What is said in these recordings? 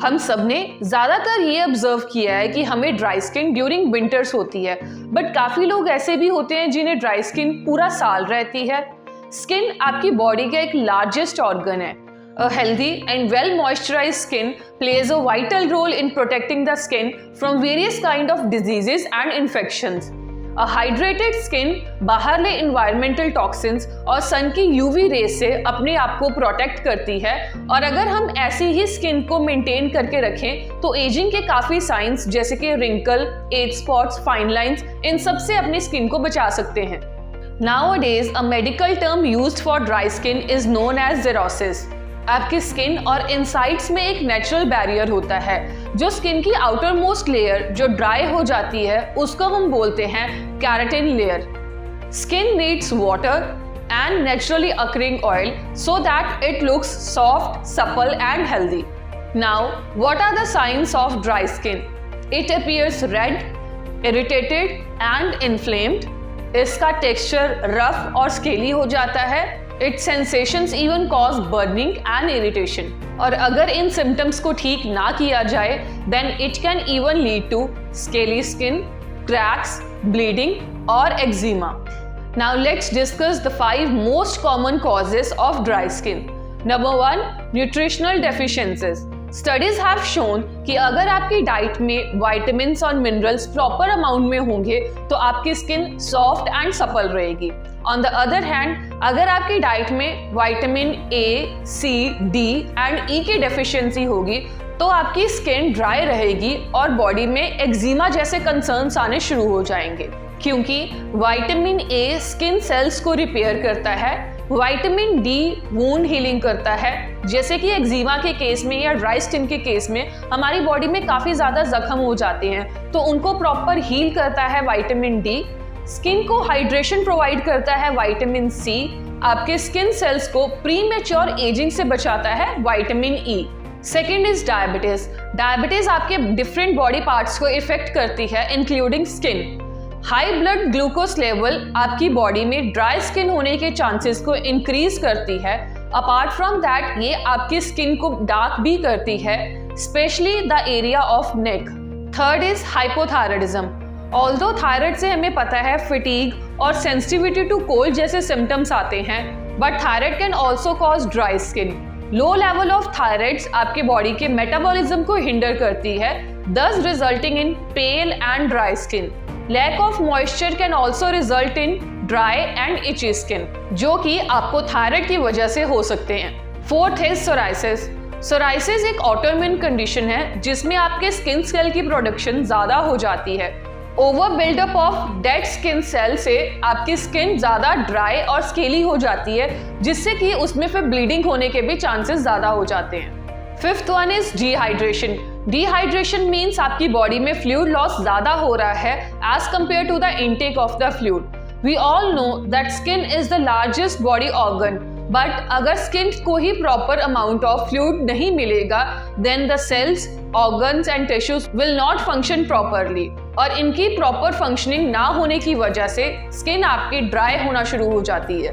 हम सबने ज़्यादातर ये ऑब्जर्व किया है कि हमें ड्राई स्किन ड्यूरिंग विंटर्स होती है, बट काफ़ी लोग ऐसे भी होते हैं जिन्हें ड्राई स्किन पूरा साल रहती है। स्किन आपकी बॉडी का एक लार्जेस्ट ऑर्गन है। A healthy and well moisturized skin plays a vital role in protecting the skin from various kind of diseases and infections. A hydrated skin बाहरले environmental toxins और sun की UV rays से अपने आप को protect करती है, और अगर हम ऐसी ही स्किन को मेंटेन करके रखें तो एजिंग के काफ़ी साइंस जैसे कि wrinkle, age spots, fine lines, इन सब से अपनी स्किन को बचा सकते हैं। Nowadays, a medical term used for dry skin is known as xerosis. आपकी स्किन और इनसाइड्स में एक नेचुरल बैरियर होता है। जो स्किन की आउटर मोस्ट लेयर जो ड्राई हो जाती है उसको हम बोलते हैं keratin layer. Skin needs water and naturally occurring oil so that it looks soft, supple and healthy. Now what are the science of dry skin? It appears red, irritated and inflamed. इसका texture rough और scaly हो जाता है। Its sensations even cause burning and irritation. और अगर इन symptoms को ठीक ना किया जाए, then it can even lead to scaly skin, cracks, bleeding और eczema. Now let's discuss the 5 most common causes of dry skin. Number 1, nutritional deficiencies. Studies have shown कि अगर आपकी डाइट में vitamins और minerals प्रॉपर अमाउंट में होंगे तो आपकी स्किन सॉफ्ट एंड सपल रहेगी। ऑन द अदर हैंड, अगर आपकी डाइट में vitamin A, C, D and E की डेफिशिएंसी होगी तो आपकी स्किन ड्राई रहेगी और बॉडी में एक्जिमा जैसे कंसर्न्स आने शुरू हो जाएंगे, क्योंकि विटामिन ए स्किन सेल्स को रिपेयर करता है, विटामिन डी वुंड हीलिंग करता है। जैसे कि एक्जिमा के केस में या ड्राई स्किन के केस में हमारी बॉडी में काफ़ी ज़्यादा जख्म हो जाते हैं तो उनको प्रॉपर हील करता है विटामिन डी। स्किन को हाइड्रेशन प्रोवाइड करता है विटामिन सी। आपके स्किन सेल्स को प्रीमेच्योर एजिंग से बचाता है vitamin E. Second is diabetes. Diabetes आपके डिफरेंट बॉडी पार्ट्स को इफेक्ट करती है including skin. High blood glucose level आपकी बॉडी में ड्राई स्किन होने के चांसेस को इंक्रीज करती है। अपार्ट फ्रॉम दैट ये आपकी स्किन को डार्क भी करती है, specially the area of neck. Third is hypothyroidism. Although thyroid से हमें पता है फिटीग और सेंसिटिविटी टू कोल्ड जैसे सिम्टम्स आते हैं, but thyroid can also cause dry skin. Low level of thyroids आपके बॉडी के मेटाबॉलिज्म को हिंडर करती है, thus resulting in pale and dry skin. Lack of moisture can also result in dry and itchy skin, जो कि आपको thyroid की वजह से हो सकते हैं। फोर्थ है सोराइसिस। सोराइसिस एक ऑटोइम्यून कंडीशन है जिसमें आपके स्किन सेल की प्रोडक्शन ज़्यादा हो जाती है। Over buildup of dead skin cell से आपकी स्किन ज़्यादा ड्राई और स्केली हो जाती है, जिससे कि उसमें फिर ब्लीडिंग होने के भी चांसेस ज़्यादा हो जाते हैं। Fifth one is dehydration. Dehydration means आपकी बॉडी में फ्लूइड लॉस ज़्यादा हो रहा है as compared to the intake of the fluid. We all know that skin is the largest body organ, but अगर स्किन को ही प्रॉपर अमाउंट ऑफ फ्लूइड नहीं मिलेगा then the cells, organs and tissues will not function properly, और इनकी proper functioning ना होने की वजह से स्किन आपकी ड्राई होना शुरू हो जाती है।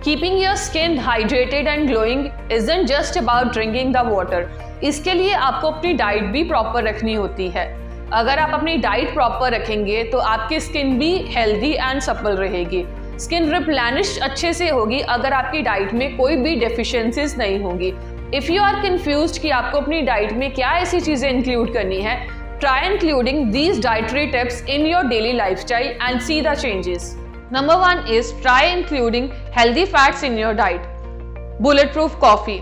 Keeping your skin hydrated and glowing isn't just about drinking the water. इसके लिए आपको अपनी डाइट भी प्रॉपर रखनी होती है। अगर आप अपनी डाइट प्रॉपर रखेंगे तो आपकी स्किन भी हेल्दी एंड सपल रहेगी। स्किन रिप्लेनिश अच्छे से होगी अगर आपकी डाइट में कोई भी डेफिशिएंसीज नहीं होंगी। इफ़ यू आर कंफ्यूज्ड कि आपको अपनी डाइट में क्या ऐसी चीज़ें इंक्लूड करनी है, try including these dietary tips in your daily lifestyle and see the changes. Number 1 is try including healthy fats in your diet. Bulletproof coffee.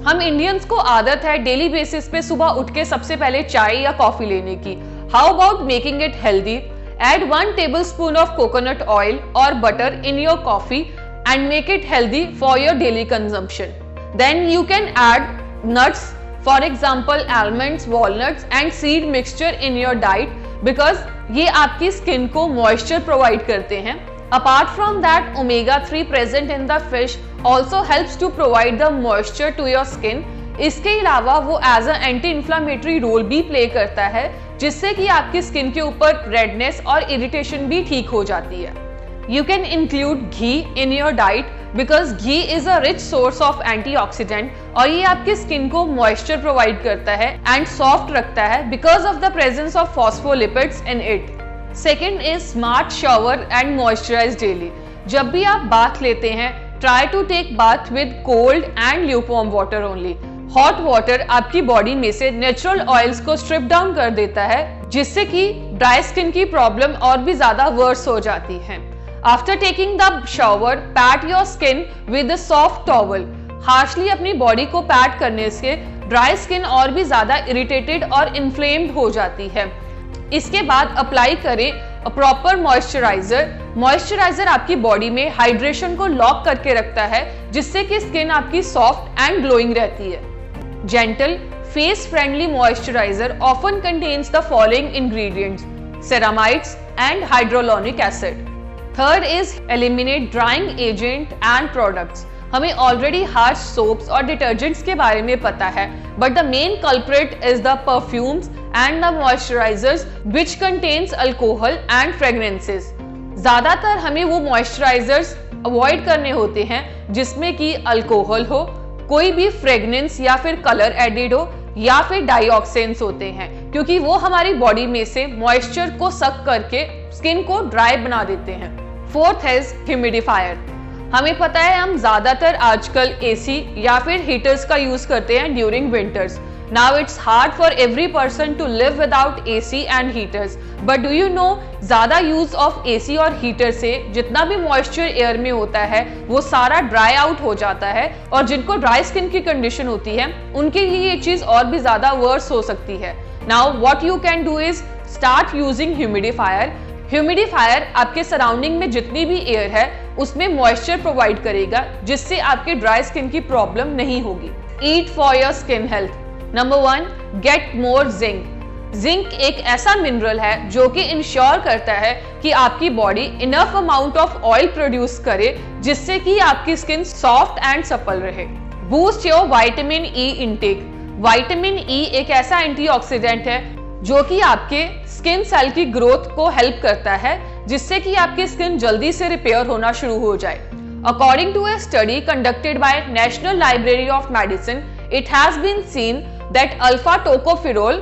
हम इंडियंस को आदत है डेली बेसिस पे सुबह उठ के सबसे पहले चाय या कॉफी लेने की। How about making it healthy? Add 1 tablespoon of coconut oil or butter in your coffee and make it healthy for your daily consumption. Then you can add nuts, for example almonds, walnuts and seed mixture in your diet because ये आपकी skin को moisture provide करते हैं। Apart from that, omega-3 present in the fish also helps to provide the moisture to your skin. इसके अलावा वो as a anti inflammatory role भी play करता है, जिससे कि आपकी स्किन के ऊपर रेडनेस और इरिटेशन भी ठीक हो जाती है। You can include ghee in your diet because ghee is a rich source of antioxidant और ये आपकी स्किन को मॉइस्चर प्रोवाइड करता है एंड सॉफ्ट रखता है because of the presence of phospholipids in it. Second is smart shower and moisturise daily. जब भी आप बाथ लेते हैं, try to take bath with cold and lukewarm water only. Hot water आपकी बॉडी में से नेचुरल ऑयल्स को strip down कर देता है, जिससे कि ड्राई स्किन की प्रॉब्लम और भी ज्यादा वर्स हो जाती है। After taking the shower, PAT your skin with a soft towel. Harshly अपनी बॉडी को पैट करने से ड्राई स्किन और भी ज्यादा इरिटेटेड और इन्फ्लेम्ड हो जाती है। इसके बाद अप्लाई करें प्रॉपर मॉइस्चराइजर। मॉइस्चराइजर आपकी बॉडी में हाइड्रेशन को लॉक करके रखता है, जिससे कि स्किन आपकी सॉफ्ट एंड ग्लोइंग रहती है। Gentle, face-friendly moisturizer often contains the following ingredients: ceramides and hyaluronic acid. Third is eliminate drying agent and products. हमें already harsh soaps और detergents के बारे में पता है, but the main culprit is the perfumes and the moisturizers which contains alcohol and fragrances. ज्यादातर हमें वो moisturizers avoid करने होते हैं जिसमें कि अल्कोहल हो, कोई भी फ्रेग्रेंस या फिर कलर एडिड हो या फिर डाइऑक्सेंस होते हैं, क्योंकि वो हमारी बॉडी में से मॉइस्चर को सक करके स्किन को ड्राई बना देते हैं। Fourth is humidifier. हमें पता है हम ज्यादातर आजकल एसी या फिर हीटर्स का यूज करते हैं during winters. Now it's hard for every person to live without AC and heaters, but do you know ज्यादा यूज ऑफ एसी और हीटर से जितना भी मॉइस्चर एयर में होता है वो सारा ड्राई आउट हो जाता है, और जिनको ड्राई स्किन की कंडीशन होती है उनके लिए ये चीज और भी ज्यादा वर्स हो सकती है। Now what you can do is start using humidifier. Humidifier आपके सराउंडिंग में जितनी भी एयर है उसमें मॉइस्चर प्रोवाइड करेगा, जिससे आपके ड्राई स्किन की प्रॉब्लम नहीं होगी। Eat for your skin health. Number 1, get more zinc. Zinc एक ऐसा मिनरल है जो कि इंश्योर करता है कि आपकी body enough amount of oil produce करे, जिससे कि आपकी स्किन सॉफ्ट एंड सपल रहे। Boost your vitamin E intake. Vitamin E एक ऐसा एंटीऑक्सीडेंट है जो कि आपके स्किन सेल की ग्रोथ को हेल्प करता है, जिससे कि आपकी स्किन जल्दी से रिपेयर होना शुरू हो जाए। According to a study conducted by National Library of Medicine, it has been seen that alpha tocopherol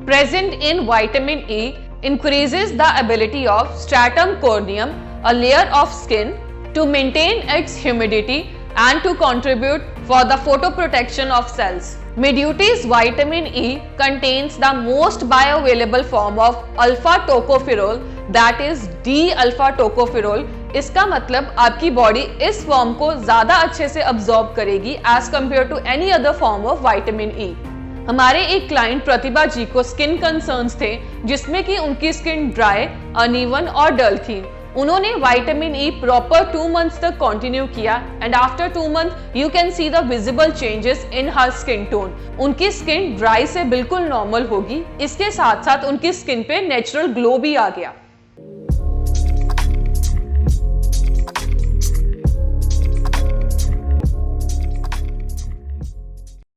present in vitamin E increases the ability of stratum corneum, a layer of skin, to maintain its humidity and to contribute for the photoprotection of cells. Medute's vitamin E contains the most bioavailable form of alpha tocopherol, that is D-alpha tocopherol. इसका मतलब आपकी body इस form को ज्यादा अच्छे से absorb करेगी as compare to any other form of vitamin E. हमारे एक क्लाइंट प्रतिभा जी को स्किन कंसर्न्स थे, जिसमें कि उनकी स्किन ड्राई, अनइवन और डल थी। उन्होंने विटामिन ई प्रॉपर 2 मंथ्स तक कंटिन्यू किया and after 2 month you can see the visible changes in her skin tone. उनकी स्किन ड्राई से बिल्कुल नॉर्मल होगी। इसके साथ साथ उनकी स्किन पे नेचुरल ग्लो भी आ गया।